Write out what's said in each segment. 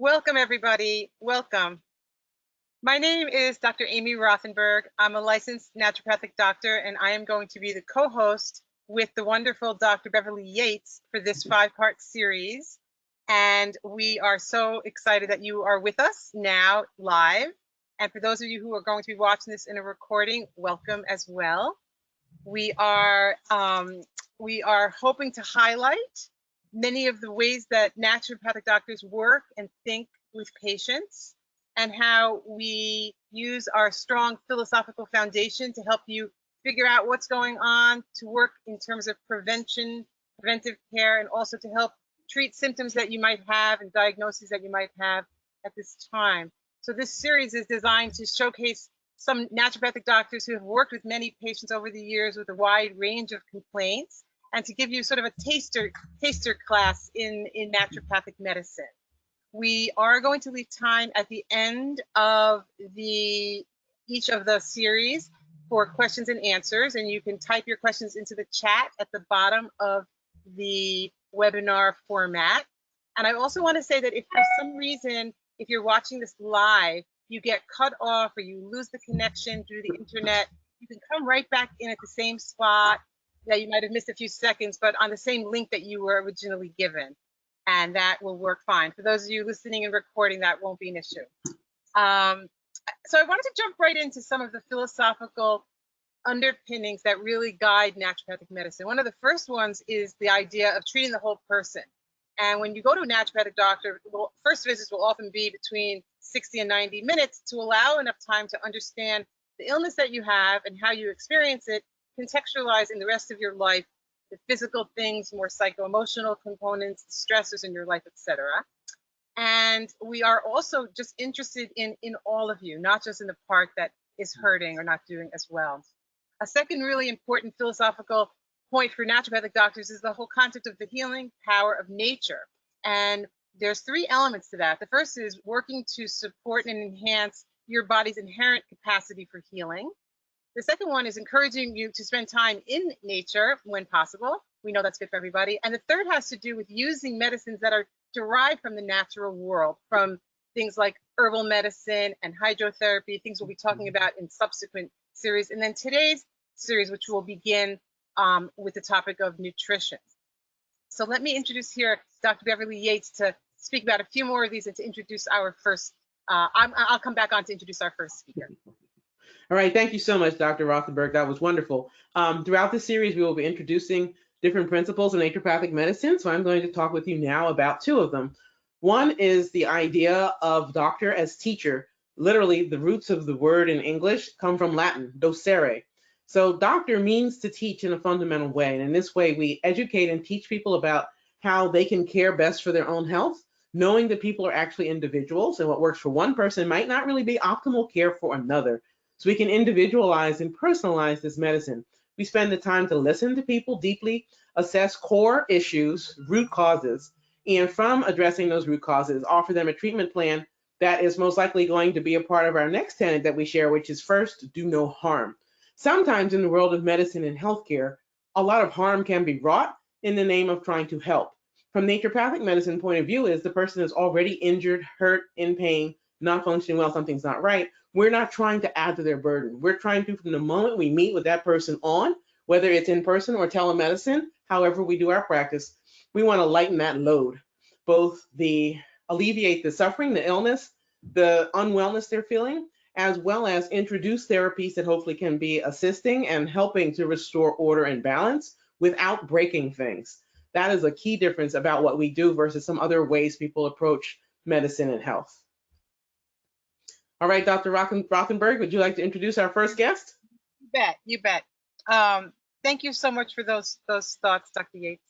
Welcome, everybody. Welcome. My name is Dr. Amy Rothenberg. I'm a licensed naturopathic doctor, and I am going to be the co-host with the wonderful Dr. Beverly Yates for this 5-part series. And we are so excited that you are with us now live. And for those of you who are going to be watching this in a recording, welcome as well. We are hoping to highlight many of the ways that naturopathic doctors work and think with patients, and how we use our strong philosophical foundation to help you figure out what's going on, to work in terms of preventive care, and also to help treat symptoms that you might have and diagnoses that you might have at this time. So this series is designed to showcase some naturopathic doctors who have worked with many patients over the years with a wide range of complaints, and to give you sort of a taster class in naturopathic medicine. We are going to leave time at the end of each of the series for questions and answers, and you can type your questions into the chat at the bottom of the webinar format. And I also want to say that if for some reason, if you're watching this live, you get cut off or you lose the connection through the internet, you can come right back in at the same spot that you might have missed a few seconds, but on the same link that you were originally given. And that will work fine. For those of you listening and recording, that won't be an issue. So I wanted to jump right into some of the philosophical underpinnings that really guide naturopathic medicine. One of the first ones is the idea of treating the whole person. And when you go to a naturopathic doctor, first visits will often be between 60 and 90 minutes to allow enough time to understand the illness that you have and how you experience it, contextualize in the rest of your life, the physical things, more psycho-emotional components, stressors in your life, etc. And we are also just interested in all of you, not just in the part that is hurting or not doing as well. A second really important philosophical point for naturopathic doctors is the whole concept of the healing power of nature. And there's 3 elements to that. The first is working to support and enhance your body's inherent capacity for healing. The second one is encouraging you to spend time in nature when possible. We know that's good for everybody. And the third has to do with using medicines that are derived from the natural world, from things like herbal medicine and hydrotherapy, things we'll be talking about in subsequent series. And then today's series, which will begin with the topic of nutrition. So let me introduce here Dr. Beverly Yates to speak about a few more of these and to introduce our first, I'll come back on to introduce our first speaker. All right, thank you so much, Dr. Rothenberg. That was wonderful. Throughout this series, we will be introducing different principles in naturopathic medicine. So I'm going to talk with you now about 2 of them. One is the idea of doctor as teacher. Literally, the roots of the word in English come from Latin, docere. So doctor means to teach in a fundamental way. And in this way, we educate and teach people about how they can care best for their own health, knowing that people are actually individuals, and what works for one person might not really be optimal care for another. So we can individualize and personalize this medicine. We spend the time to listen to people deeply, assess core issues, root causes, and from addressing those root causes, offer them a treatment plan that is most likely going to be a part of our next tenet that we share, which is first, do no harm. Sometimes in the world of medicine and healthcare, a lot of harm can be wrought in the name of trying to help. From naturopathic medicine point of view is the person is already injured, hurt, in pain, not functioning well, something's not right. We're not trying to add to their burden. We're trying to, from the moment we meet with that person on, whether it's in person or telemedicine, however we do our practice, we want to lighten that load, both alleviate the suffering, the illness, the unwellness they're feeling, as well as introduce therapies that hopefully can be assisting and helping to restore order and balance without breaking things. That is a key difference about what we do versus some other ways people approach medicine and health. All right, Dr. Rothenberg, would you like to introduce our first guest? You bet. Thank you so much for those thoughts, Dr. Yates.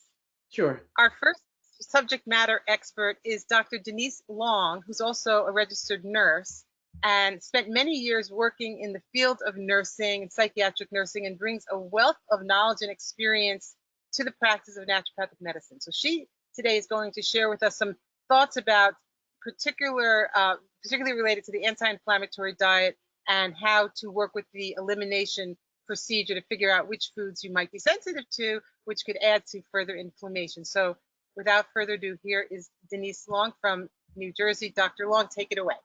Sure. Our first subject matter expert is Dr. Denise Long, who's also a registered nurse and spent many years working in the field of nursing and psychiatric nursing, and brings a wealth of knowledge and experience to the practice of naturopathic medicine. So she today is going to share with us some thoughts about particularly related to the anti-inflammatory diet and how to work with the elimination procedure to figure out which foods you might be sensitive to, which could add to further inflammation. So without further ado, here is Denise Long from New Jersey. Dr. Long, take it away.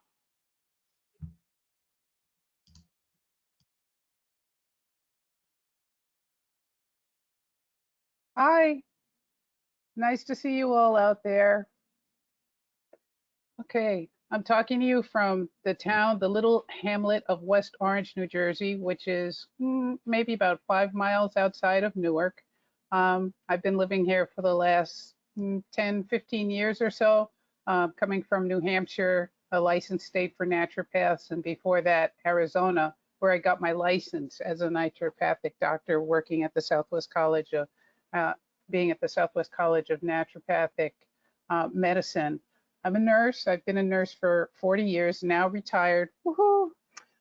Hi, nice to see you all out there. Okay, I'm talking to you from the little hamlet of West Orange, New Jersey, which is maybe about 5 miles outside of Newark. I've been living here for the last 10, 15 years or so, coming from New Hampshire, a licensed state for naturopaths, and before that, Arizona, where I got my license as a naturopathic doctor working at the Southwest College of, being at the Southwest College of Naturopathic Medicine. I'm a nurse. I've been a nurse for 40 years, now retired. Woohoo!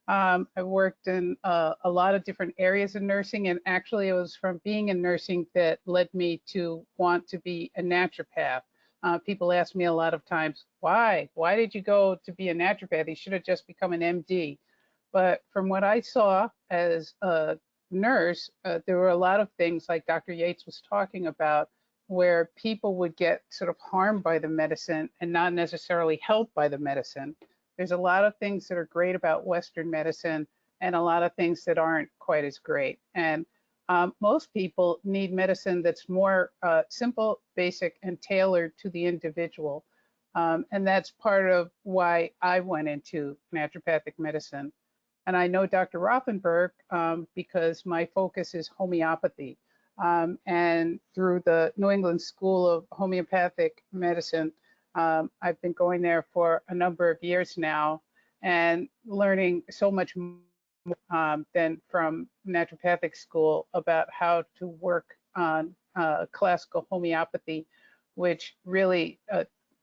I've worked in a lot of different areas of nursing, and actually it was from being in nursing that led me to want to be a naturopath. People ask me a lot of times, why? Why did you go to be a naturopath? You should have just become an MD. But from what I saw as a nurse, there were a lot of things like Dr. Yates was talking about where people would get sort of harmed by the medicine and not necessarily helped by the medicine. There's a lot of things that are great about Western medicine and a lot of things that aren't quite as great. And most people need medicine that's more simple, basic, and tailored to the individual. And that's part of why I went into naturopathic medicine. And I know Dr. Rothenberg because my focus is homeopathy. And through the New England School of Homeopathic Medicine, I've been going there for a number of years now and learning so much more than from naturopathic school about how to work on classical homeopathy, which really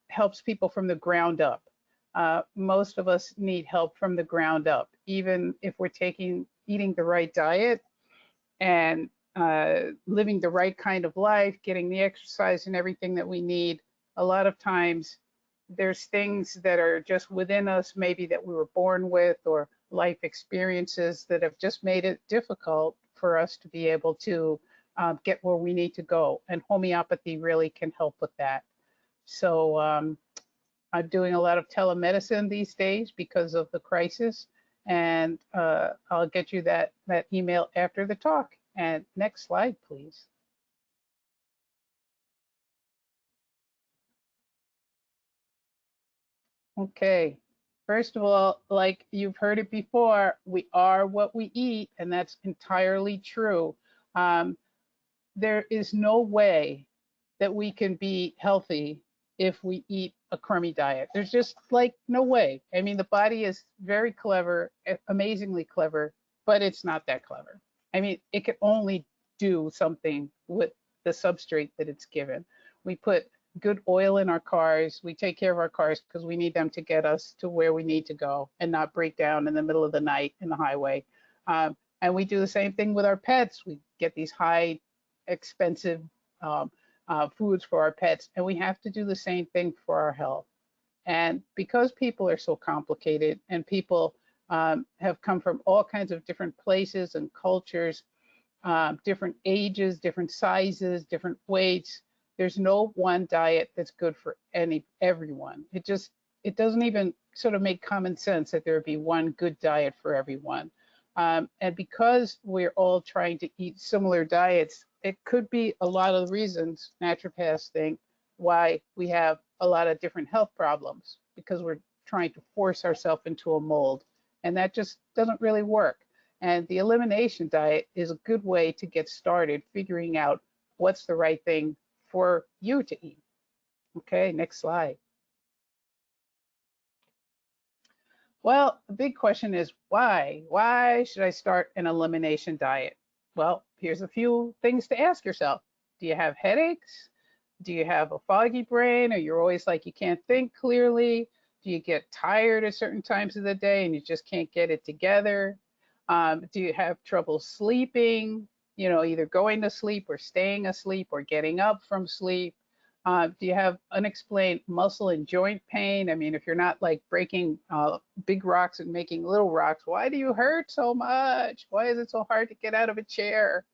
helps people from the ground up. Most of us need help from the ground up, even if we're eating the right diet and living the right kind of life, getting the exercise and everything that we need. A lot of times there's things that are just within us, maybe that we were born with, or life experiences that have just made it difficult for us to be able to get where we need to go. And homeopathy really can help with that. So I'm doing a lot of telemedicine these days because of the crisis. And I'll get you that email after the talk. And next slide, please. Okay. First of all, like you've heard it before, we are what we eat, and that's entirely true. There is no way that we can be healthy if we eat a crummy diet. There's just like no way. I mean, the body is very clever, amazingly clever, but it's not that clever. I mean, it can only do something with the substrate that it's given. We put good oil in our cars. We take care of our cars because we need them to get us to where we need to go and not break down in the middle of the night in the highway. And we do the same thing with our pets. We get these high expensive foods for our pets, and we have to do the same thing for our health. And because people are so complicated and people have come from all kinds of different places and cultures, different ages, different sizes, different weights, there's no one diet that's good for everyone. It doesn't even sort of make common sense that there would be one good diet for everyone. And because we're all trying to eat similar diets, it could be a lot of the reasons naturopaths think why we have a lot of different health problems, because we're trying to force ourselves into a mold. And that just doesn't really work. And the elimination diet is a good way to get started figuring out what's the right thing for you to eat. Okay, next slide. Well, the big question is why? Why should I start an elimination diet? Well, here's a few things to ask yourself. Do you have headaches? Do you have a foggy brain, or you're always like you can't think clearly? Do you get tired at certain times of the day and you just can't get it together? Do you have trouble sleeping? You know, either going to sleep or staying asleep or getting up from sleep? Do you have unexplained muscle and joint pain? I mean, if you're not like breaking big rocks and making little rocks, why do you hurt so much? Why is it so hard to get out of a chair?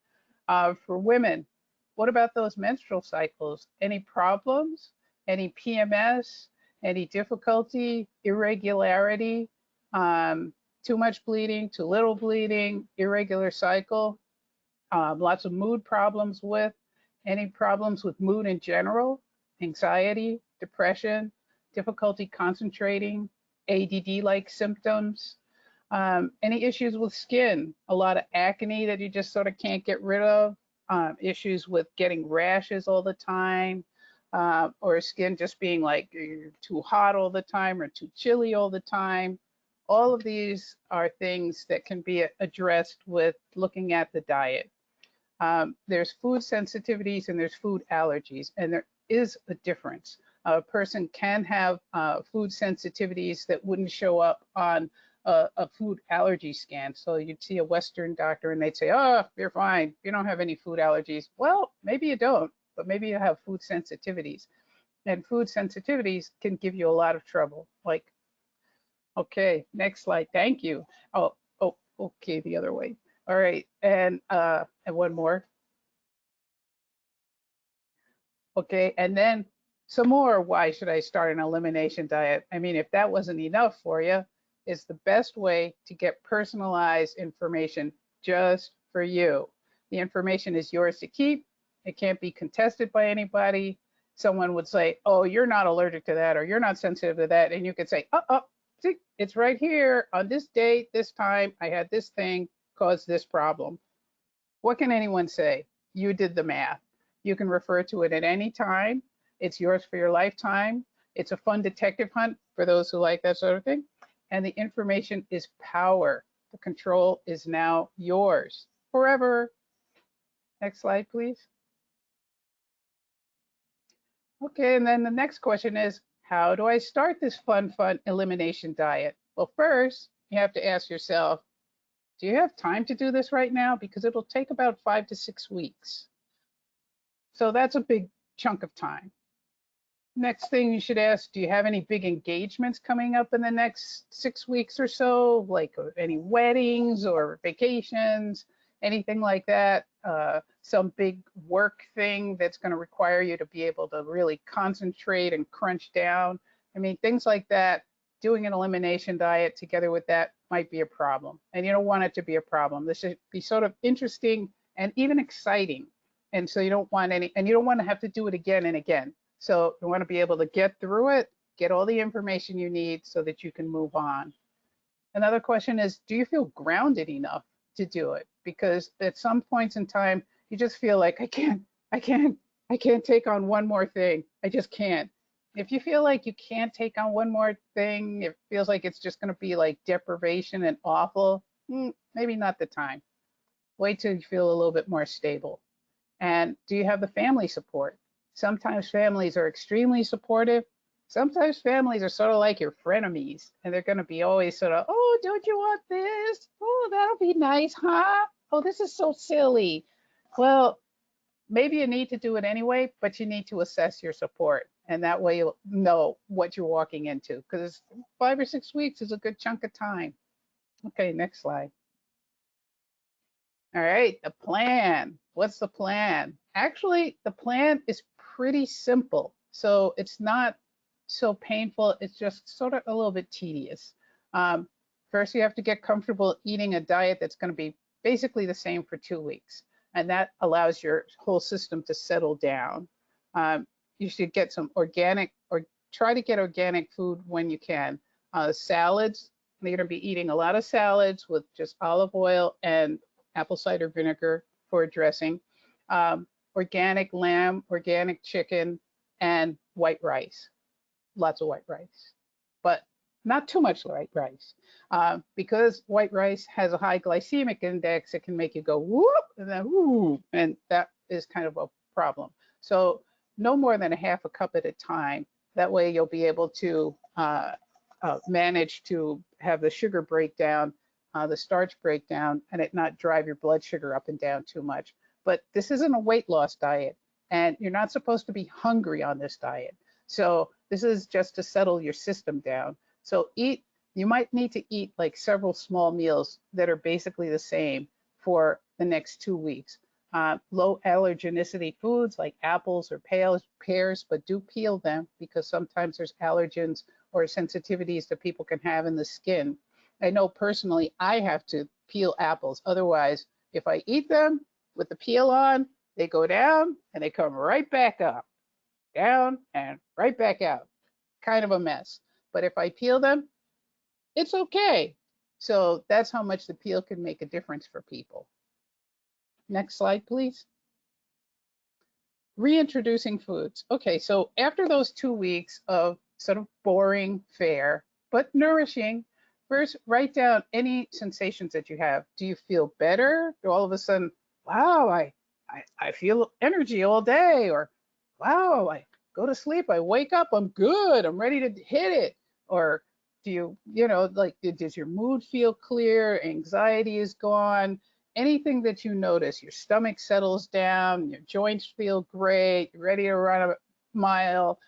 For women, what about those menstrual cycles? Any problems? Any PMS? Any difficulty, irregularity, too much bleeding, too little bleeding, irregular cycle, lots of mood problems with, any problems with mood in general, anxiety, depression, difficulty concentrating, ADD-like symptoms, any issues with skin, a lot of acne that you just sort of can't get rid of, issues with getting rashes all the time, or skin just being like too hot all the time or too chilly all the time. All of these are things that can be addressed with looking at the diet. There's food sensitivities and there's food allergies, and there is a difference. A person can have food sensitivities that wouldn't show up on a food allergy scan. So you'd see a Western doctor and they'd say, oh, you're fine. You don't have any food allergies. Well, maybe you don't, but maybe you have food sensitivities. And food sensitivities can give you a lot of trouble. Like, okay, next slide. Thank you. Oh, okay, the other way. All right, and one more. Okay, and then some more. Why should I start an elimination diet? I mean, if that wasn't enough for you, it's the best way to get personalized information just for you. The information is yours to keep. It can't be contested by anybody. Someone would say, oh, you're not allergic to that, or you're not sensitive to that. And you could say, see, it's right here on this date, this time, I had this thing cause this problem. What can anyone say? You did the math. You can refer to it at any time. It's yours for your lifetime. It's a fun detective hunt for those who like that sort of thing. And the information is power. The control is now yours forever. Next slide, please. Okay, and then the next question is, how do I start this fun elimination diet? Well, first, you have to ask yourself, do you have time to do this right now? Because it'll take about 5 to 6 weeks. So that's a big chunk of time. Next thing you should ask, do you have any big engagements coming up in the next 6 weeks or so, like any weddings or vacations, anything like that? Some big work thing that's going to require you to be able to really concentrate and crunch down. I mean, things like that. Doing an elimination diet together with that might be a problem, and you don't want it to be a problem. This should be sort of interesting and even exciting. And so you don't want any, and you don't want to have to do it again and again. So you want to be able to get through it, get all the information you need so that you can move on. Another question is, do you feel grounded enough to do it? Because at some points in time, you just feel like, I can't take on one more thing. I just can't. If you feel like you can't take on one more thing, it feels like it's just going to be like deprivation and awful, maybe not the time. Wait till you feel a little bit more stable. And do you have the family support? Sometimes families are extremely supportive. Sometimes families are sort of like your frenemies, and they're going to be always sort of, oh, don't you want this? Oh, that'll be nice, huh? Oh, this is so silly. Well, maybe you need to do it anyway, but you need to assess your support. And that way you'll know what you're walking into, because 5 or 6 weeks is a good chunk of time. Okay, next slide. All right, the plan. What's the plan? Actually, the plan is pretty simple. So it's not so painful. It's just sort of a little bit tedious. First, you have to get comfortable eating a diet that's going to be basically the same for 2 weeks. And that allows your whole system to settle down. You should get some organic, or try to get organic food when you can. Salads, you're going to be eating a lot of salads with just olive oil and apple cider vinegar for dressing. Organic lamb, organic chicken, and white rice. Lots of white rice, but not too much white rice. Because white rice has a high glycemic index, it can make you go whoop and then whoo, and that is kind of a problem. So no more than a half a cup at a time. That way you'll be able to manage to have the sugar breakdown, the starch breakdown, and it not drive your blood sugar up and down too much. But this isn't a weight loss diet, and you're not supposed to be hungry on this diet. So this is just to settle your system down. So you might need to eat like several small meals that are basically the same for the next 2 weeks. low allergenicity foods like apples or pears, but do peel them because sometimes there's allergens or sensitivities that people can have in the skin. I know personally I have to peel apples. Otherwise, if I eat them with the peel on, they go down and they come right back up, down and right back out. Kind of a mess. But if I peel them, it's okay. So that's how much the peel can make a difference for people. Next slide, please. Reintroducing foods. Okay, so after those 2 weeks of sort of boring fare, but nourishing, first write down any sensations that you have. Do you feel better? Do all of a sudden, wow, I feel energy all day, or wow, I go to sleep, I wake up, I'm good, I'm ready to hit it. Or do you know, like, does your mood feel clear? Anxiety is gone? Anything that you notice, your stomach settles down, your joints feel great, you're ready to run a mile,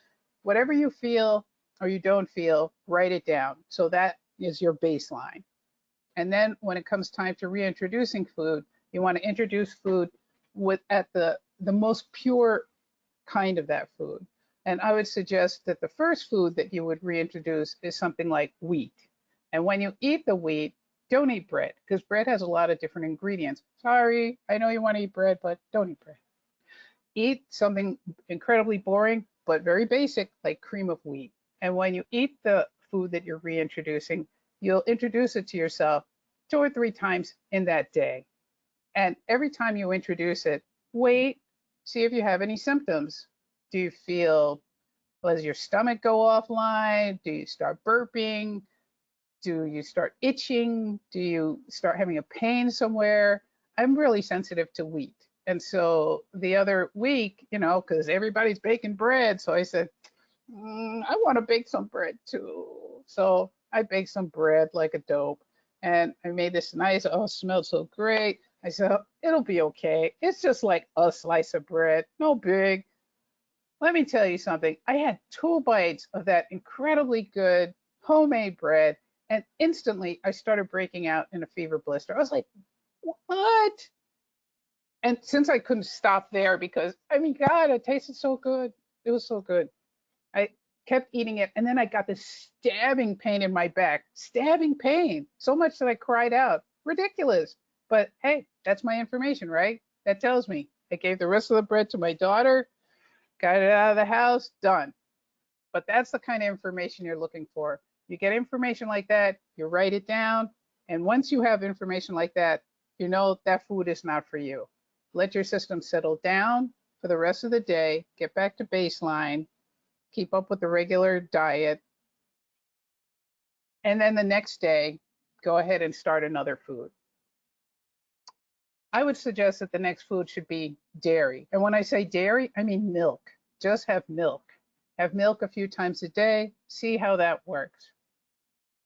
whatever you feel or you don't feel, write it down. So that is your baseline. And then when it comes time to reintroducing food, you want to introduce food with at the most pure kind of that food. And I would suggest that the first food that you would reintroduce is something like wheat. And when you eat the wheat, don't eat bread, because bread has a lot of different ingredients. Sorry, I know you want to eat bread, but don't eat bread. Eat something incredibly boring, but very basic, like cream of wheat. And when you eat the food that you're reintroducing, you'll introduce it to yourself 2 or 3 times in that day. And every time you introduce it, wait, see if you have any symptoms. Do you feel, does your stomach go offline? Do you start burping? Do you start itching? Do you start having a pain somewhere? I'm really sensitive to wheat. And so the other week, you know, because everybody's baking bread, so I said, I want to bake some bread too. So I baked some bread like a dope. And I made this nice, oh, it smelled so great. I said, oh, it'll be okay. It's just like a slice of bread, no big. Let me tell you something. I had 2 bites of that incredibly good homemade bread, and instantly I started breaking out in a fever blister. I was like, what? And since I couldn't stop there because, I mean, God, it tasted so good. It was so good. I kept eating it, and then I got this stabbing pain in my back. Stabbing pain. So much that I cried out. Ridiculous. But hey, that's my information, right? That tells me. I gave the rest of the bread to my daughter, got it out of the house, done. But that's the kind of information you're looking for. You get information like that, you write it down, and once you have information like that, you know that food is not for you. Let your system settle down for the rest of the day, get back to baseline, keep up with the regular diet, and then the next day, go ahead and start another food. I would suggest that the next food should be dairy. And when I say dairy, I mean milk. Just have milk. Have milk a few times a day, see how that works.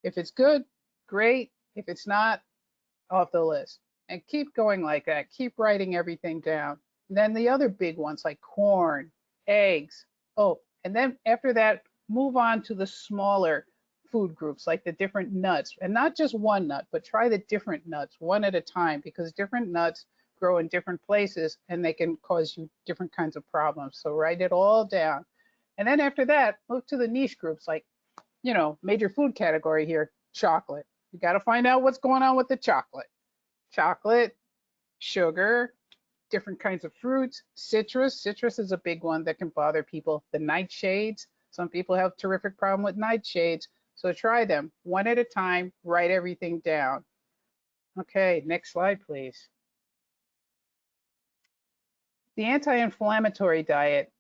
If it's good, great. If it's not, off the list. And keep going like that. Keep writing everything down. Then the other big ones like corn, eggs. Oh, and then after that, move on to the smaller food groups like the different nuts. And not just one nut, but try the different nuts one at a time, because different nuts grow in different places and they can cause you different kinds of problems. So write it all down. And then after that, move to the niche groups like, you know, major food category here, chocolate. You got to find out what's going on with the chocolate. Chocolate, sugar, different kinds of fruits, citrus. Citrus is a big one that can bother people. The nightshades. Some people have terrific problem with nightshades. So try them one at a time, write everything down. Okay, next slide, please. The anti-inflammatory diet.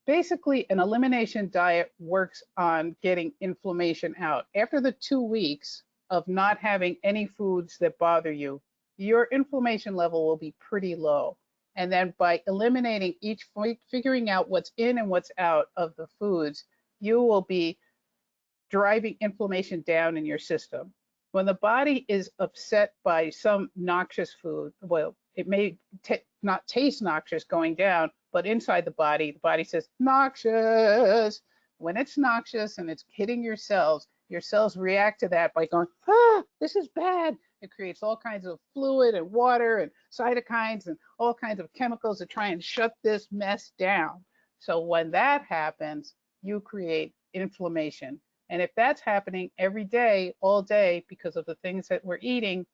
Basically, an elimination diet works on getting inflammation out. After the 2 weeks of not having any foods that bother you, your inflammation level will be pretty low. And then by eliminating each, figuring out what's in and what's out of the foods, you will be driving inflammation down in your system. When the body is upset by some noxious food, well, it may not taste noxious going down, but inside the body says noxious. When it's noxious and it's hitting your cells, Your cells react to that by going, ah, this is bad. It creates all kinds of fluid and water and cytokines and all kinds of chemicals to try and shut this mess down. So when that happens, you create inflammation. And if that's happening every day, all day, because of the things that we're eating,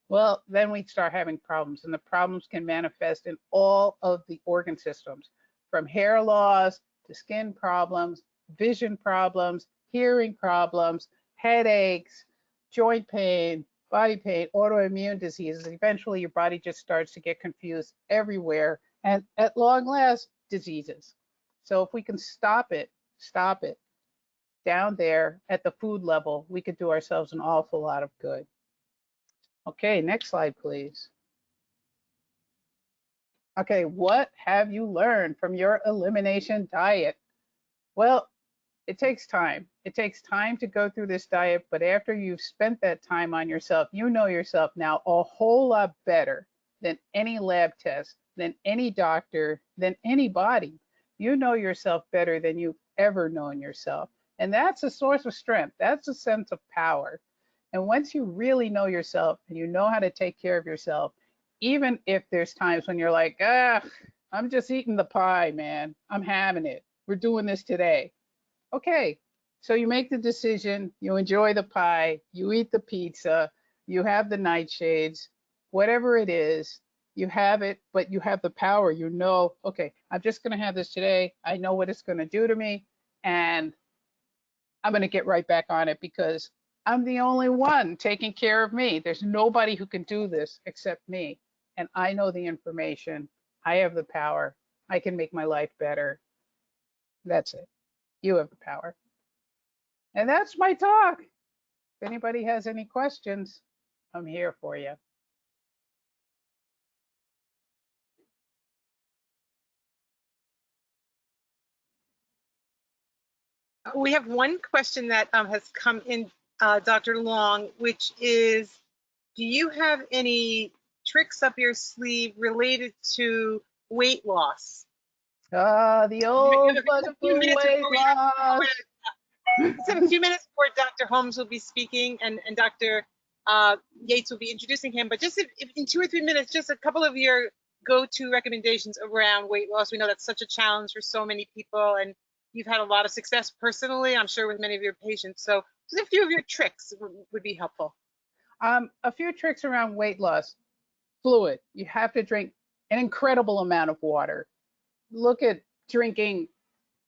well, then we start having problems. And the problems can manifest in all of the organ systems, from hair loss to skin problems, vision problems, hearing problems, headaches, joint pain, body pain, autoimmune diseases. Eventually, your body just starts to get confused everywhere, and at long last, diseases. So if we can stop it down there at the food level, we could do ourselves an awful lot of good. Okay, next slide, please. Okay, what have you learned from your elimination diet? Well, it takes time. It takes time to go through this diet, but after you've spent that time on yourself, you know yourself now a whole lot better than any lab test, than any doctor, than anybody. You know yourself better than you've ever known yourself. And that's a source of strength. That's a sense of power. And once you really know yourself and you know how to take care of yourself, even if there's times when you're like, I'm just eating the pie, man. I'm having it. We're doing this today. Okay, so you make the decision, you enjoy the pie, you eat the pizza, you have the nightshades, whatever it is, you have it, but you have the power. You know, okay, I'm just going to have this today. I know what it's going to do to me, and I'm going to get right back on it because I'm the only one taking care of me. There's nobody who can do this except me. And I know the information. I have the power. I can make my life better. That's it. You have the power. And that's my talk. If anybody has any questions, I'm here for you. We have one question that has come in, Dr. Long, which is, do you have any tricks up your sleeve related to weight loss? The old wonderful weight loss. It's in a few minutes before Dr. Holmes will be speaking and Dr. Yates will be introducing him, but just if in 2 or 3 minutes, just a couple of your go-to recommendations around weight loss. We know that's such a challenge for so many people, and you've had a lot of success personally, I'm sure, with many of your patients. So just a few of your tricks would be helpful. A few tricks around weight loss. Fluid. You have to drink an incredible amount of water. Look at drinking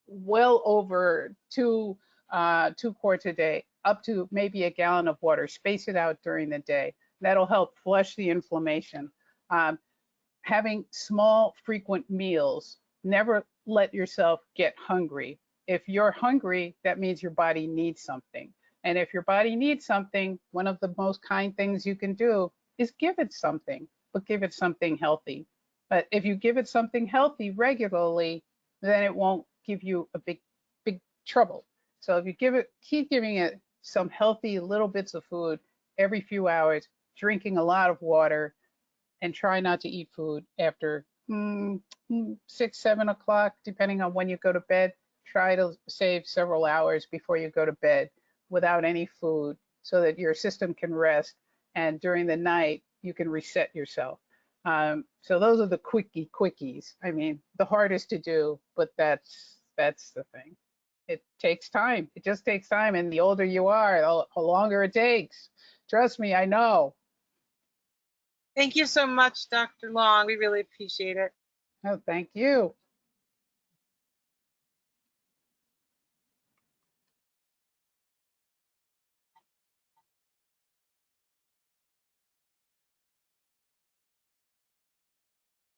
well over two quarts a day, up to maybe a gallon of water. Space it out during the day. That'll help flush the inflammation. Having small, frequent meals. Never let yourself get hungry. If you're hungry, that means your body needs something. And if your body needs something, one of the most kind things you can do is give it something, but give it something healthy. But if you give it something healthy regularly, then it won't give you a big trouble. So if you keep giving it some healthy little bits of food every few hours, drinking a lot of water, and try not to eat food after 6, 7 o'clock, depending on when you go to bed. Try to save several hours before you go to bed without any food so that your system can rest. And during the night, you can reset yourself. So those are the quickies. I mean, the hardest to do, but that's the thing. It takes time. It just takes time. And the older you are, the longer it takes. Trust me, I know. Thank you so much, Dr. Long. We really appreciate it. Oh, thank you.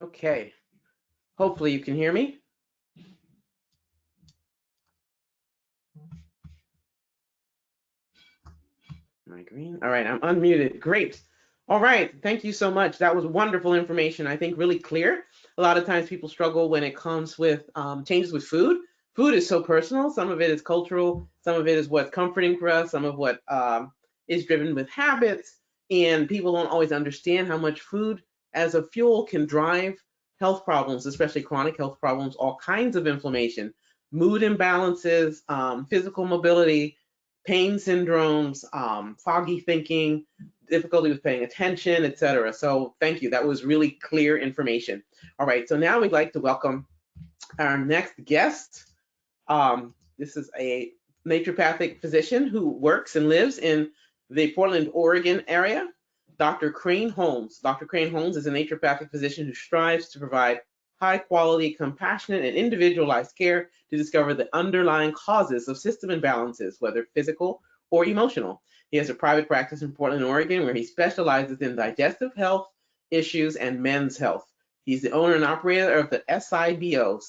Okay. Hopefully you can hear me. Am I green? All right, I'm unmuted. Great. All right, thank you so much. That was wonderful information. I think really clear. A lot of times people struggle when it comes with changes with food. Food is so personal. Some of it is cultural. Some of it is what's comforting for us. Some of what is driven with habits. And people don't always understand how much food as a fuel can drive health problems, especially chronic health problems, all kinds of inflammation, mood imbalances, physical mobility, pain syndromes, foggy thinking, difficulty with paying attention, etc. So thank you. That was really clear information. All right, so now we'd like to welcome our next guest. This is a naturopathic physician who works and lives in the Portland, Oregon area, Dr. Crane Holmes. Dr. Crane Holmes is a naturopathic physician who strives to provide high quality, compassionate, and individualized care to discover the underlying causes of system imbalances, whether physical or emotional. He has a private practice in Portland, Oregon, where he specializes in digestive health issues and men's health. He's the owner and operator of the SIBO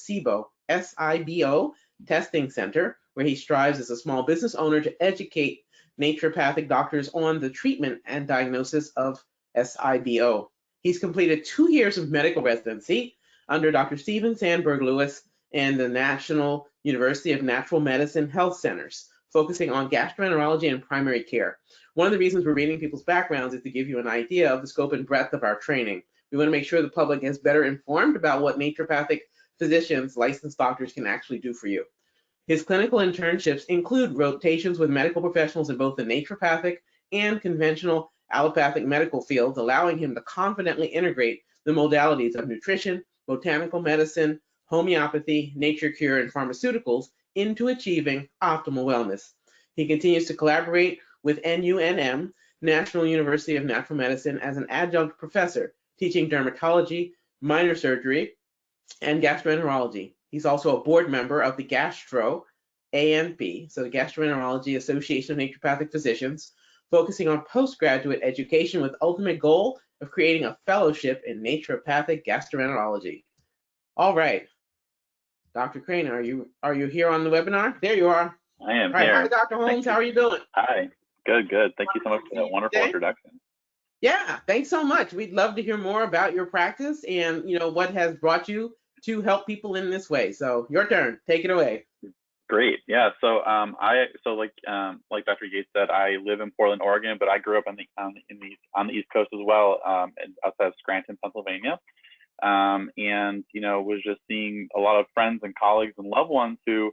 Testing Center, where he strives as a small business owner to educate naturopathic doctors on the treatment and diagnosis of SIBO. He's completed 2 years of medical residency under Dr. Stephen Sandberg Lewis and the National University of Natural Medicine Health Centers, focusing on gastroenterology and primary care. One of the reasons we're reading people's backgrounds is to give you an idea of the scope and breadth of our training. We want to make sure the public is better informed about what naturopathic physicians, licensed doctors, can actually do for you. His clinical internships include rotations with medical professionals in both the naturopathic and conventional allopathic medical fields, allowing him to confidently integrate the modalities of nutrition, botanical medicine, homeopathy, nature cure, and pharmaceuticals into achieving optimal wellness. He continues to collaborate with NUNM, National University of Natural Medicine, as an adjunct professor, teaching dermatology, minor surgery, and gastroenterology. He's also a board member of the Gastro ANP, so the Gastroenterology Association of Naturopathic Physicians, focusing on postgraduate education with ultimate goal of creating a fellowship in naturopathic gastroenterology. All right, Dr. Crane, are you here on the webinar? There you are. I am here. Hi, Dr. Holmes. How are you doing? Hi. Good. Thank you so much for that wonderful introduction. Yeah, thanks so much. We'd love to hear more about your practice and what has brought you to help people in this way. So your turn. Take it away. Great. Yeah. So like Dr. Yates said, I live in Portland, Oregon, but I grew up on the East Coast as well, outside of Scranton, Pennsylvania. And was just seeing a lot of friends and colleagues and loved ones who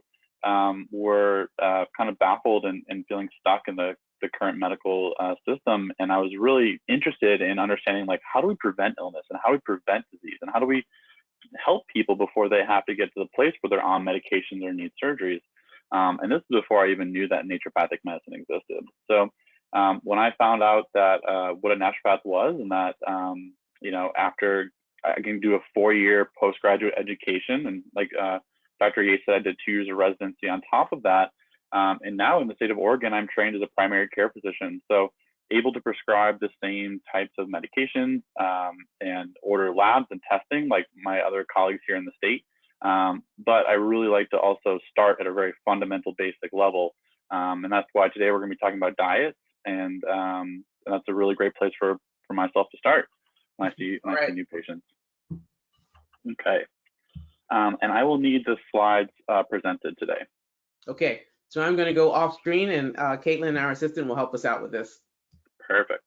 were kind of baffled and feeling stuck in the current medical system. And I was really interested in understanding, like, how do we prevent illness and how do we prevent disease and how do we help people before they have to get to the place where they're on medications or need surgeries. And this is before I even knew that naturopathic medicine existed. So when I found out that what a naturopath was, and that after I can do a 4-year postgraduate education, and like Dr. Yates said, I did 2 years of residency on top of that. And now in the state of Oregon, I'm trained as a primary care physician. So able to prescribe the same types of medications and order labs and testing like my other colleagues here in the state. But I really like to also start at a very fundamental basic level. And that's why today we're going to be talking about diets. And that's a really great place for myself to start when I see new patients. Okay. And I will need the slides presented today. Okay. So I'm going to go off screen, and Caitlin, our assistant, will help us out with this. Perfect.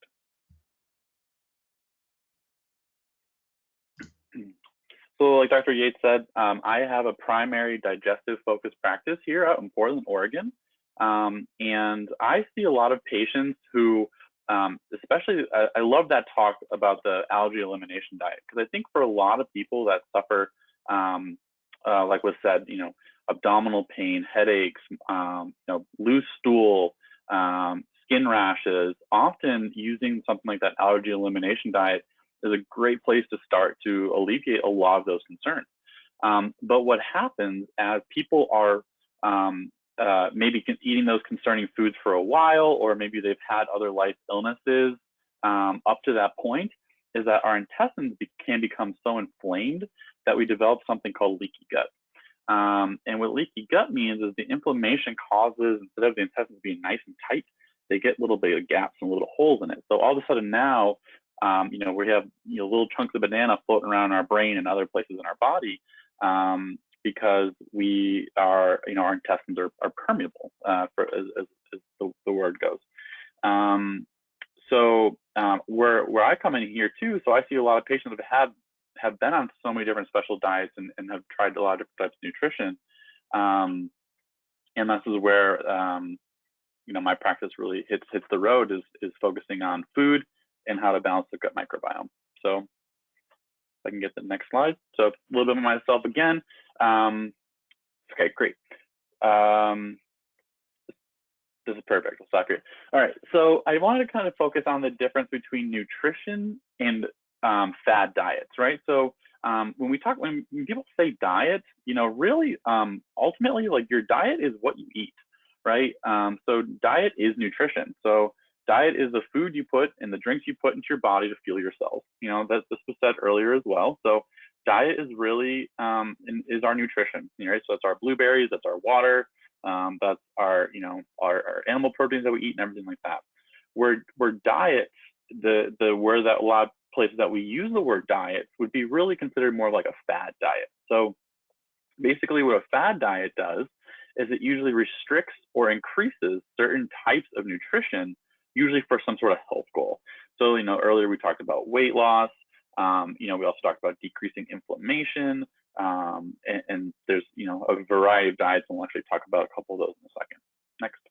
So like Dr. Yates said, I have a primary digestive focused practice here out in Portland, Oregon. And I see a lot of patients who, especially, I love that talk about the allergy elimination diet, because I think for a lot of people that suffer, like was said, abdominal pain, headaches, loose stool, skin rashes, often using something like that allergy elimination diet is a great place to start to alleviate a lot of those concerns. But what happens as people are maybe eating those concerning foods for a while, or maybe they've had other life illnesses up to that point, is that our intestines can become so inflamed that we develop something called leaky gut. And what leaky gut means is the inflammation causes, instead of the intestines being nice and tight, they get little bit of gaps and little holes in it. So all of a sudden now, we have little chunks of banana floating around our brain and other places in our body, because we are, our intestines are permeable, as the word goes. So where I come in here too, so I see a lot of patients that have been on so many different special diets and have tried a lot of different types of nutrition. And this is where my practice really hits the road is focusing on food and how to balance the gut microbiome. So if I can get the next slide. So a little bit of myself again. Okay, great. This is perfect. We'll stop here. All right. So I wanted to kind of focus on the difference between nutrition and fad diets, right? So when people say diet, really, ultimately, like your diet is what you eat, right? So diet is nutrition. So diet is the food you put and the drinks you put into your body to fuel your cells. This was said earlier as well. So diet is really is our nutrition, right? So it's our blueberries, that's our water. That's our animal proteins that we eat and everything like that. Where diets, where that a lot of places that we use the word diet would be really considered more like a fad diet. So basically what a fad diet does is it usually restricts or increases certain types of nutrition, usually for some sort of health goal. So, earlier we talked about weight loss. We also talked about decreasing inflammation. And there's, a variety of diets, and we'll actually talk about a couple of those in a second. Next.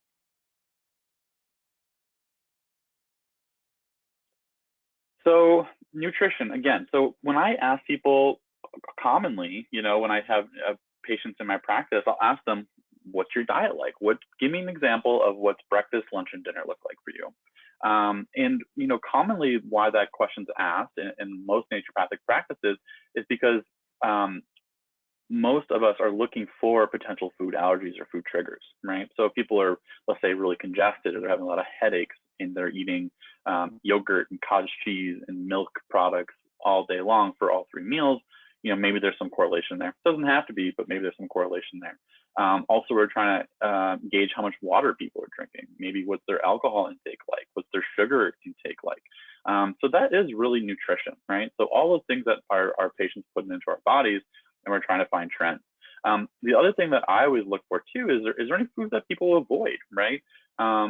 So nutrition, again, so when I ask people commonly, when I have patients in my practice, I'll ask them, what's your diet like? Give me an example of what's breakfast, lunch, and dinner look like for you. And commonly why that question's asked in most naturopathic practices is because most of us are looking for potential food allergies or food triggers, right? So if people are, let's say, really congested or they're having a lot of headaches and they're eating yogurt and cottage cheese and milk products all day long for all 3 meals, maybe there's some correlation there. It doesn't have to be, but maybe there's some correlation there. Also, we're trying to gauge how much water people are drinking. Maybe what's their alcohol intake like? What's their sugar intake like? So that is really nutrition, right? So all those things that our patients put into our bodies, and we're trying to find trends. The other thing that I always look for too is there any food that people avoid, right? For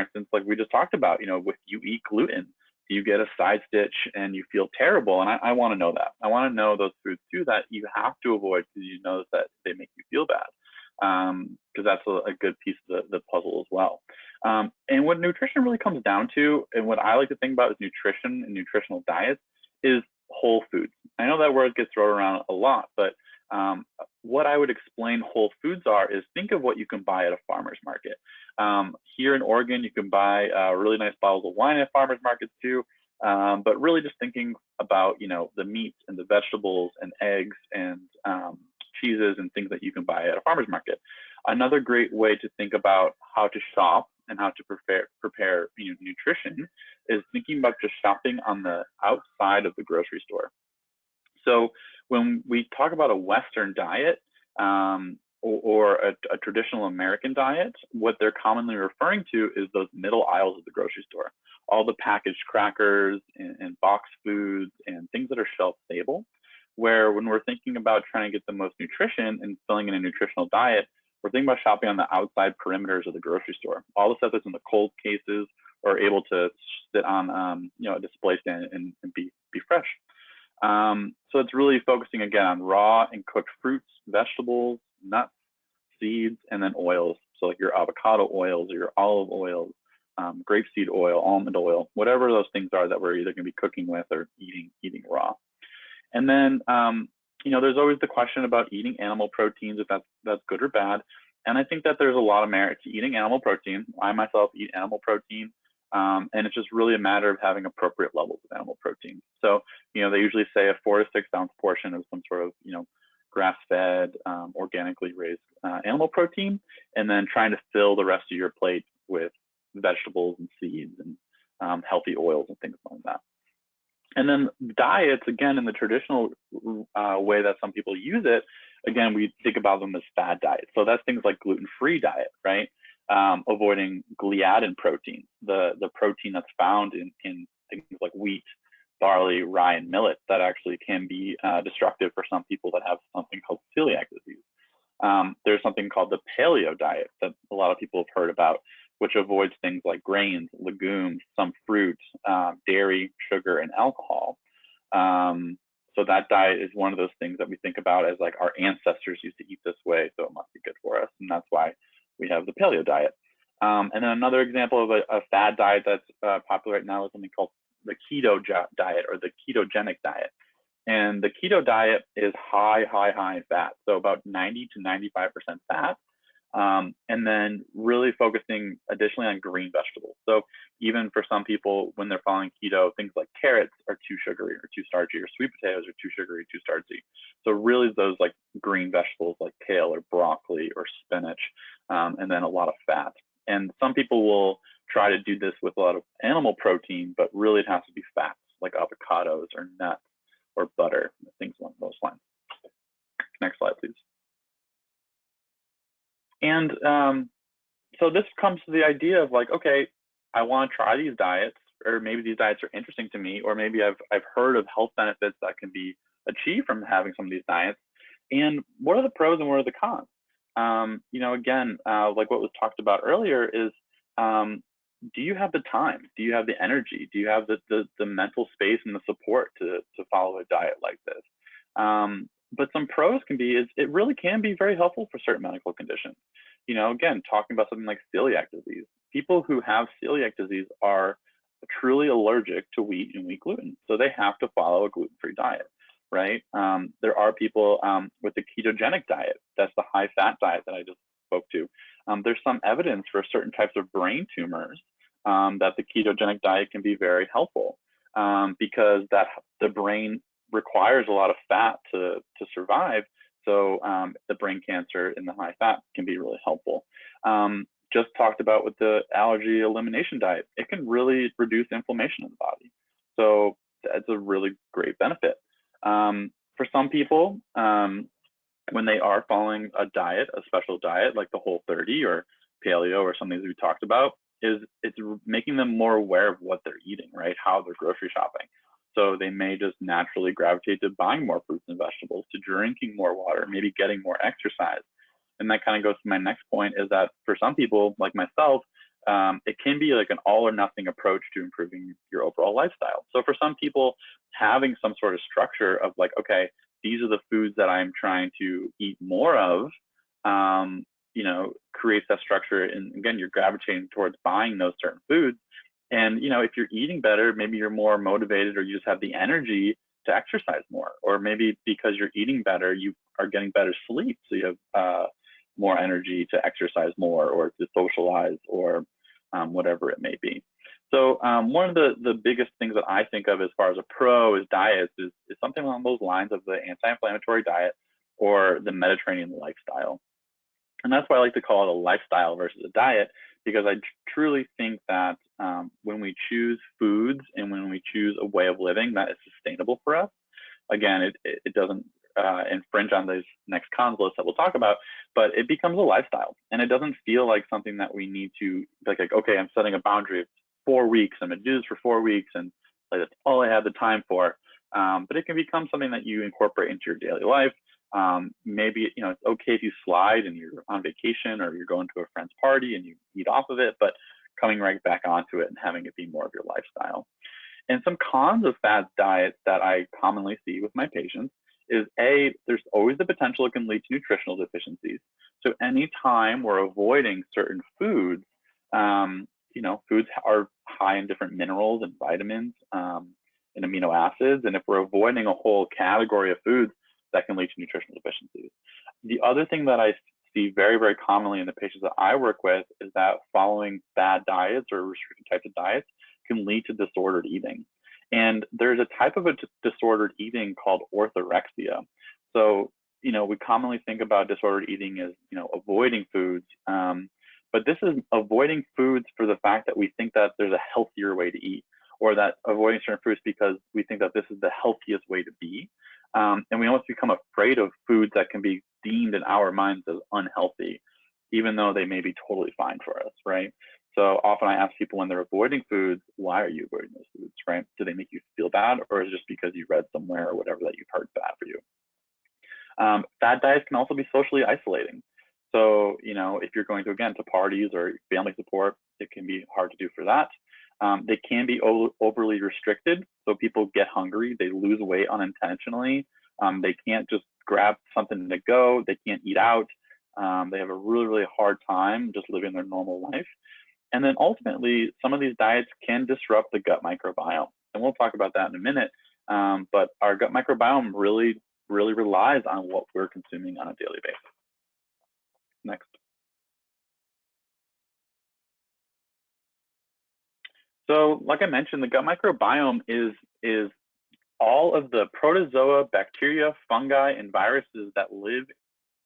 instance, like we just talked about, if you eat gluten, you get a side stitch and you feel terrible. And I want to know that. I want to know those foods too that you have to avoid because you know that they make you feel bad. Because that's a good piece of the puzzle as well. And what nutrition really comes down to, and what I like to think about is nutrition and nutritional diets, is whole foods. I know that word gets thrown around a lot, but what I would explain whole foods is think of what you can buy at a farmer's market. Here in Oregon, you can buy really nice bottles of wine at farmers markets too. But really just thinking about, the meats and the vegetables and eggs and cheeses and things that you can buy at a farmer's market. Another great way to think about how to shop and how to prepare nutrition is thinking about just shopping on the outside of the grocery store. So when we talk about a Western diet or a traditional American diet, what they're commonly referring to is those middle aisles of the grocery store, all the packaged crackers and box foods and things that are shelf stable, where when we're thinking about trying to get the most nutrition and filling in a nutritional diet, we're thinking about shopping on the outside perimeters of the grocery store. All the stuff that's in the cold cases or able to sit on a display stand and be fresh. So it's really focusing again on raw and cooked fruits, vegetables, nuts, seeds, and then oils. So like your avocado oils or your olive oils, grapeseed oil, almond oil, whatever those things are that we're either going to be cooking with or eating raw. And then there's always the question about eating animal proteins, if that's good or bad. And I think that there's a lot of merit to eating animal protein. I myself eat animal protein. And it's just really a matter of having appropriate levels of animal protein. So, they usually say a 4 to 6 ounce portion of some sort of, grass-fed, organically raised animal protein, and then trying to fill the rest of your plate with vegetables and seeds and healthy oils and things like that. And then diets, again, in the traditional way that some people use it, again, we think about them as fad diets. So that's things like gluten-free diet, right? Avoiding gliadin protein, the protein that's found in things like wheat, barley, rye, and millet that actually can be destructive for some people that have something called celiac disease. There's something called the paleo diet that a lot of people have heard about, which avoids things like grains, legumes, some fruits, dairy, sugar, and alcohol. So that diet is one of those things that we think about as like our ancestors used to eat this way, so it must be good for us. And that's why we have the paleo diet. And then another example of a fad diet that's popular right now is something called the keto diet or the ketogenic diet. And the keto diet is high in fat, so about 90 to 95% fat. And then really focusing additionally on green vegetables. So even for some people, when they're following keto, things like carrots are too sugary or too starchy, or sweet potatoes are too sugary, too starchy. So really those like green vegetables like kale or broccoli or spinach, and then a lot of fat. And some people will try to do this with a lot of animal protein, but really it has to be fats like avocados or nuts or butter, things along those lines. Next slide, please. And so this comes to the idea of like, okay, I want to try these diets, or maybe these diets are interesting to me, or maybe I've heard of health benefits that can be achieved from having some of these diets. And what are the pros and what are the cons? You know, again, like what was talked about earlier is, do you have the time? Do you have the energy? Do you have the mental space and the support to follow a diet like this? But some pros can be, it really can be very helpful for certain medical conditions. You know, again, talking about something like celiac disease. People who have celiac disease are truly allergic to wheat and wheat gluten. So they have to follow a gluten-free diet, right? There are people with the ketogenic diet. That's the high-fat diet that I just spoke to. There's some evidence for certain types of brain tumors that the ketogenic diet can be very helpful because the brain requires a lot of fat to survive. So the brain cancer in the high fat can be really helpful. Just talked about with the allergy elimination diet, it can really reduce inflammation in the body. So that's a really great benefit. For some people, when they are following a diet, a special diet like the Whole30 or paleo or something that we talked about, it's making them more aware of what they're eating, right? How they're grocery shopping. So they may just naturally gravitate to buying more fruits and vegetables, to drinking more water, maybe getting more exercise. And that kind of goes to my next point, is that for some people like myself, it can be like an all or nothing approach to improving your overall lifestyle. So for some people, having some sort of structure of like, okay, these are the foods that I'm trying to eat more of, you know, creates that structure. And again, you're gravitating towards buying those certain foods. And, you know, if you're eating better, maybe you're more motivated, or you just have the energy to exercise more, or maybe because you're eating better, you are getting better sleep. So you have more energy to exercise more or to socialize or whatever it may be. So one of the biggest things that I think of as far as a pro is diets is something along those lines of the anti-inflammatory diet or the Mediterranean lifestyle. And that's why I like to call it a lifestyle versus a diet, because I truly think that when we choose foods and when we choose a way of living that is sustainable for us, again, it doesn't infringe on those next cons lists that we'll talk about, but it becomes a lifestyle. And it doesn't feel like something that we need to, like okay, I'm setting a boundary of 4 weeks, I'm gonna do this for 4 weeks, and like that's all I have the time for. But it can become something that you incorporate into your daily life. Maybe, you know, it's okay if you slide and you're on vacation or you're going to a friend's party and you eat off of it, but coming right back onto it and having it be more of your lifestyle. And some cons of fad diets that I commonly see with my patients is there's always the potential it can lead to nutritional deficiencies. So anytime we're avoiding certain foods, you know, foods are high in different minerals and vitamins and amino acids. And if we're avoiding a whole category of foods, that can lead to nutritional deficiencies. The other thing that I see very, very commonly in the patients that I work with is that following bad diets or restricted types of diets can lead to disordered eating. And there's a type of a disordered eating called orthorexia. So, you know, we commonly think about disordered eating as, you know, avoiding foods. But this is avoiding foods for the fact that we think that there's a healthier way to eat, or that avoiding certain foods because we think that this is the healthiest way to be. And we almost become afraid of foods that can be deemed in our minds as unhealthy, even though they may be totally fine for us, right? So often I ask people when they're avoiding foods, why are you avoiding those foods, right? Do they make you feel bad, or is it just because you read somewhere or whatever that you've heard bad for you? Fad diets can also be socially isolating. So, you know, if you're going to, again, to parties or family support, it can be hard to do for that. They can be overly restricted. So people get hungry, they lose weight unintentionally. They can't just grab something to go, they can't eat out. They have a really, really hard time just living their normal life. And then ultimately, some of these diets can disrupt the gut microbiome. And we'll talk about that in a minute. But our gut microbiome really, really relies on what we're consuming on a daily basis. Next. So like I mentioned, the gut microbiome is all of the protozoa, bacteria, fungi, and viruses that live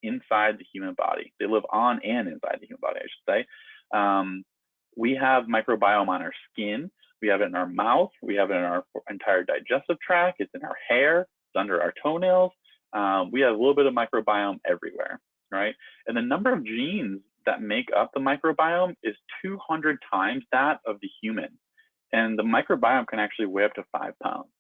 inside the human body. They live on and inside the human body, I should say. We have microbiome on our skin. We have it in our mouth. We have it in our entire digestive tract. It's in our hair. It's under our toenails. We have a little bit of microbiome everywhere, right? And the number of genes that make up the microbiome is 200 times that of the human. And the microbiome can actually weigh up to 5 pounds.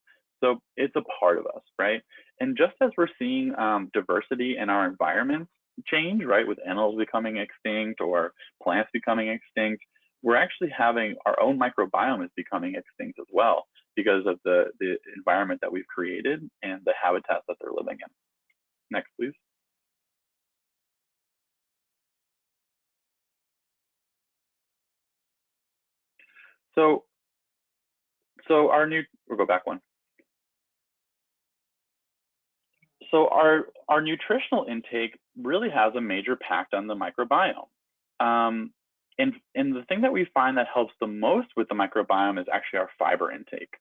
So it's a part of us, right? And just as we're seeing diversity in our environments change, right, with animals becoming extinct or plants becoming extinct, we're actually having our own microbiome is becoming extinct as well because of the environment that we've created and the habitats that they're living in. Next, please. So we'll go back one. So our nutritional intake really has a major impact on the microbiome. And the thing that we find that helps the most with the microbiome is actually our fiber intake.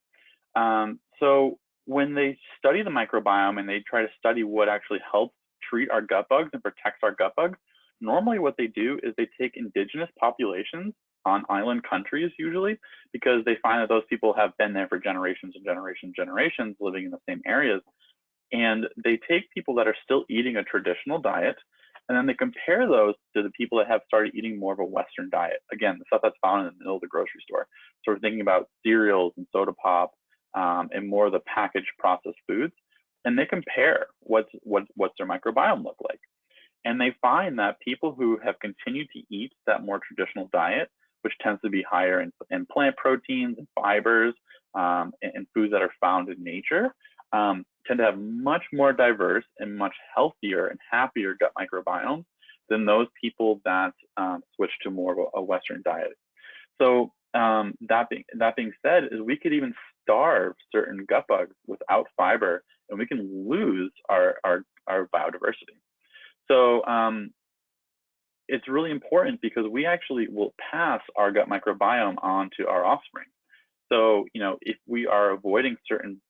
So when they study the microbiome and they try to study what actually helps treat our gut bugs and protects our gut bugs, normally what they do is they take indigenous populations on island countries usually, because they find that those people have been there for generations and generations and generations living in the same areas. And they take people that are still eating a traditional diet, and then they compare those to the people that have started eating more of a Western diet. Again, the stuff that's found in the middle of the grocery store. So we're thinking about cereals and soda pop and more of the packaged processed foods. And they compare what's their microbiome look like. And they find that people who have continued to eat that more traditional diet, which tends to be higher in plant proteins and fibers and foods that are found in nature, tend to have much more diverse and much healthier and happier gut microbiomes than those people that switch to more of a Western diet. So that being said, is we could even starve certain gut bugs without fiber, and we can lose our biodiversity. So it's really important because we actually will pass our gut microbiome on to our offspring. So, if we are avoiding certain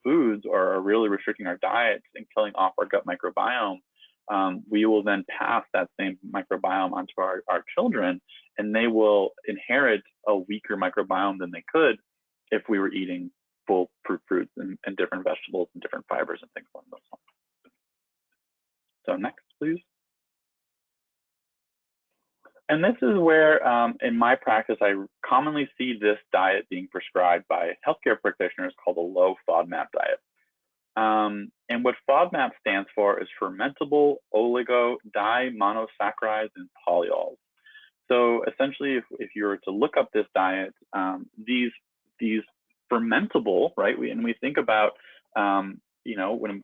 foods or are really restricting our diets and killing off our gut microbiome, we will then pass that same microbiome onto our children, and they will inherit a weaker microbiome than they could if we were eating full fruits and different vegetables and different fibers and things along those lines. So next, please. And this is where, in my practice, I commonly see this diet being prescribed by healthcare practitioners called a low FODMAP diet. And what FODMAP stands for is fermentable oligodimonosaccharides and polyols. So essentially, if you were to look up this diet, these fermentable, right? And we think about, when a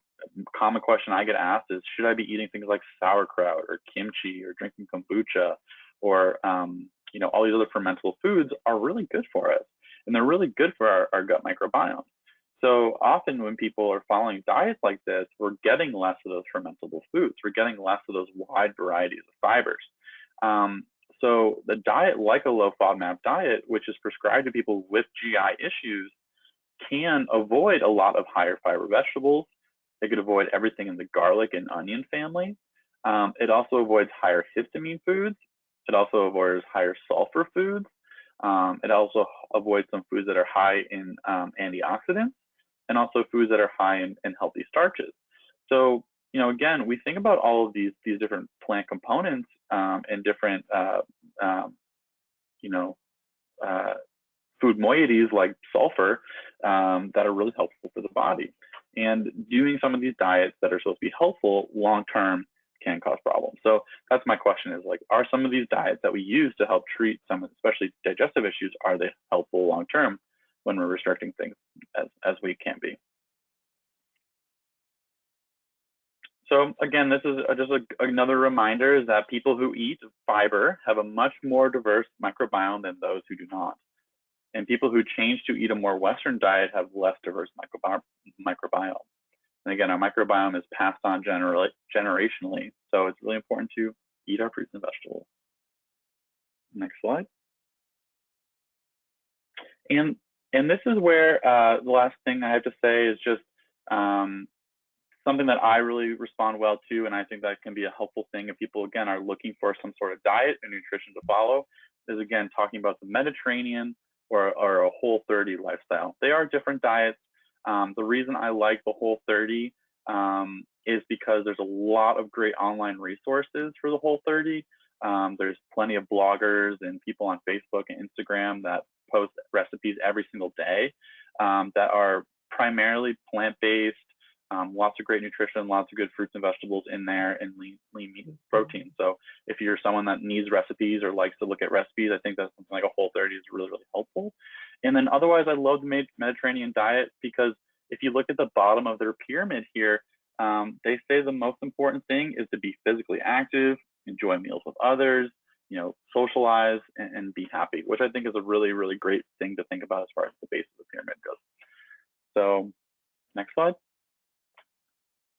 common question I get asked is, should I be eating things like sauerkraut or kimchi or drinking kombucha or, all these other fermentable foods are really good for us. And they're really good for our gut microbiome. So often when people are following diets like this, we're getting less of those fermentable foods. We're getting less of those wide varieties of fibers. So the diet, like a low FODMAP diet, which is prescribed to people with GI issues, can avoid a lot of higher fiber vegetables. It could avoid everything in the garlic and onion family. It also avoids higher histamine foods. It also avoids higher sulfur foods. It also avoids some foods that are high in antioxidants, and also foods that are high in healthy starches. So, again, we think about all of these different plant components and different, food moieties like sulfur that are really helpful for the body. And doing some of these diets that are supposed to be helpful long-term can cause problems. So that's my question is, like, are some of these diets that we use to help treat some, especially digestive issues, are they helpful long-term when we're restricting things as we can be? So again, this is just another reminder is that people who eat fiber have a much more diverse microbiome than those who do not. And people who change to eat a more Western diet have less diverse microbiome. And again, our microbiome is passed on generationally. So it's really important to eat our fruits and vegetables. Next slide. And this is where the last thing I have to say is just something that I really respond well to, and I think that can be a helpful thing if people, again, are looking for some sort of diet and nutrition to follow, is again, talking about the Mediterranean or a Whole30 lifestyle. They are different diets. The reason I like the Whole30 is because there's a lot of great online resources for the Whole30. There's plenty of bloggers and people on Facebook and Instagram that post recipes every single day that are primarily plant-based, lots of great nutrition, lots of good fruits and vegetables in there, and lean meat and protein. So if you're someone that needs recipes or likes to look at recipes, I think that something like a Whole30 is really, really helpful. And then otherwise, I love the Mediterranean diet because if you look at the bottom of their pyramid here, they say the most important thing is to be physically active, enjoy meals with others, socialize and be happy, which I think is a really, really great thing to think about as far as the base of the pyramid goes. So next slide.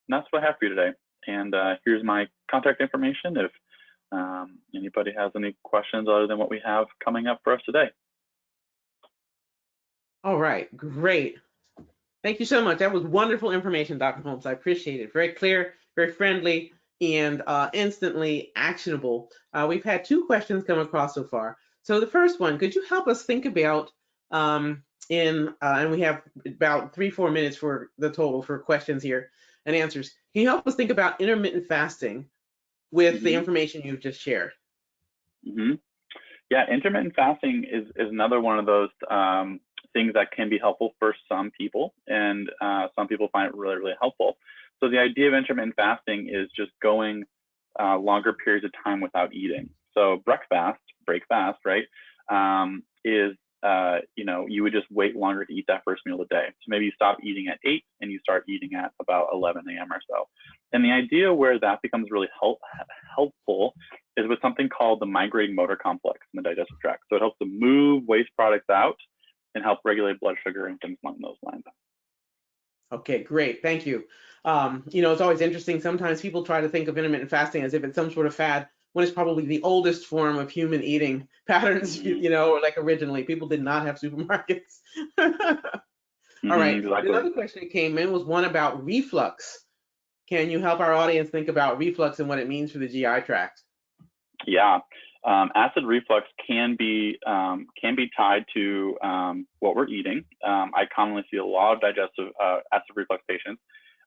And that's what I have for you today. And here's my contact information if anybody has any questions other than what we have coming up for us today. All right, great. Thank you so much. That was wonderful information, Dr. Holmes. I appreciate it. Very clear, very friendly, and instantly actionable. We've had 2 questions come across so far. So the first one, could you help us think about, and we have about 3-4 minutes for the total for questions here and answers. Can you help us think about intermittent fasting with the information you've just shared? Yeah, intermittent fasting is another one of those things that can be helpful for some people, and some people find it really, really helpful. So the idea of intermittent fasting is just going longer periods of time without eating. So break fast, right, is, you would just wait longer to eat that first meal of the day. So maybe you stop eating at 8 and you start eating at about 11 a.m. or so. And the idea where that becomes really helpful is with something called the migrating motor complex in the digestive tract. So it helps to move waste products out and help regulate blood sugar and things along those lines. Okay, great. Thank you. It's always interesting. Sometimes people try to think of intermittent fasting as if it's some sort of fad, when it's probably the oldest form of human eating patterns, or like originally people did not have supermarkets. All right. Exactly. Another question that came in was one about reflux. Can you help our audience think about reflux and what it means for the GI tract? Yeah. Acid reflux can be tied to what we're eating. I commonly see a lot of digestive acid reflux patients.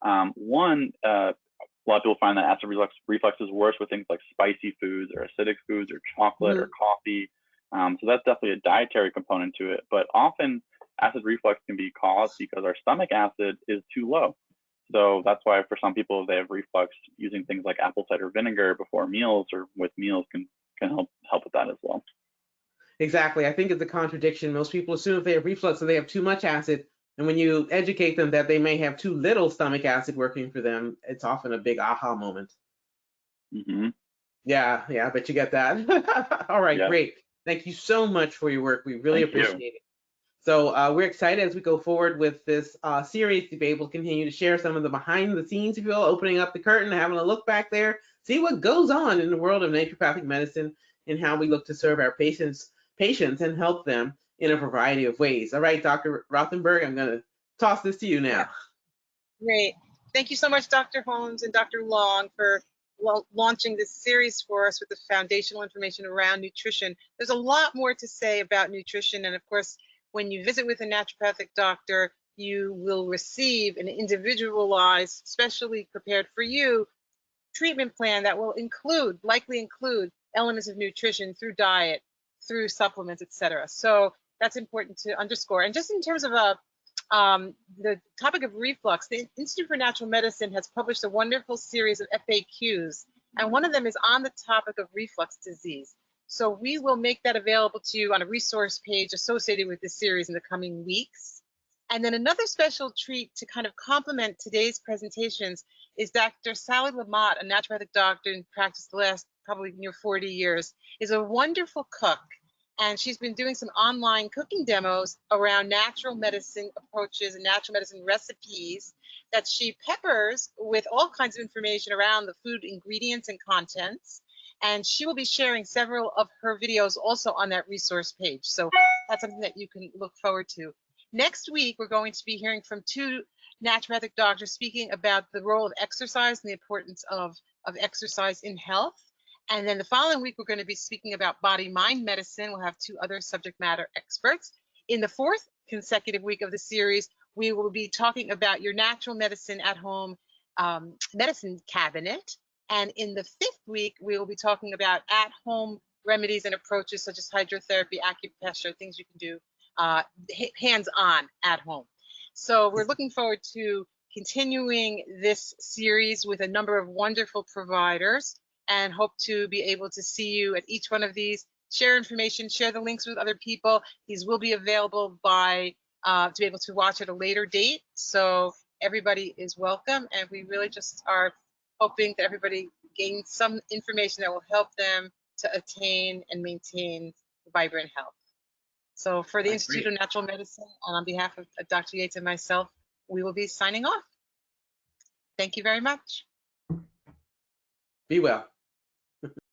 A lot of people find that acid reflux is worse with things like spicy foods or acidic foods or chocolate or coffee. So that's definitely a dietary component to it. But often acid reflux can be caused because our stomach acid is too low. So that's why for some people, if they have reflux, using things like apple cider vinegar before meals or with meals can help with that as well. Exactly. I think it's a contradiction. Most people assume if they have reflux that they have too much acid. And when you educate them that they may have too little stomach acid working for them, it's often a big aha moment. Yeah, I bet you get that. All right, great. Thank you so much for your work. We really appreciate it. So we're excited as we go forward with this series to be able to continue to share some of the behind the scenes, if you will, opening up the curtain, having a look back there, see what goes on in the world of naturopathic medicine and how we look to serve our patients and help them in a variety of ways. All right, Dr. Rothenberg, I'm going to toss this to you now. Great. Thank you so much, Dr. Holmes and Dr. Long, for launching this series for us with the foundational information around nutrition. There's a lot more to say about nutrition, and of course, when you visit with a naturopathic doctor, you will receive an individualized, specially prepared for you, treatment plan that will likely include elements of nutrition through diet, through supplements, etc. So that's important to underscore. And just in terms of the topic of reflux, the Institute for Natural Medicine has published a wonderful series of FAQs, and one of them is on the topic of reflux disease. So we will make that available to you on a resource page associated with this series in the coming weeks. And then another special treat to kind of complement today's presentations is Dr. Sally Lamott, a naturopathic doctor in practice the last probably near 40 years, is a wonderful cook. And she's been doing some online cooking demos around natural medicine approaches and natural medicine recipes that she peppers with all kinds of information around the food ingredients and contents. And she will be sharing several of her videos also on that resource page. So that's something that you can look forward to. Next week, we're going to be hearing from two naturopathic doctors speaking about the role of exercise and the importance of exercise in health. And then the following week, we're going to be speaking about body-mind medicine. We'll have two other subject matter experts. In the fourth consecutive week of the series, we will be talking about your natural medicine at home medicine cabinet. And in the fifth week, we will be talking about at-home remedies and approaches such as hydrotherapy, acupressure, things you can do hands-on at home. So we're looking forward to continuing this series with a number of wonderful providers, and hope to be able to see you at each one of these, share information, share the links with other people. These will be available by to be able to watch at a later date. So everybody is welcome, and we really just are hoping that everybody gains some information that will help them to attain and maintain vibrant health. So for the Institute of Natural Medicine, and on behalf of Dr. Yates and myself, we will be signing off. Thank you very much. Be well.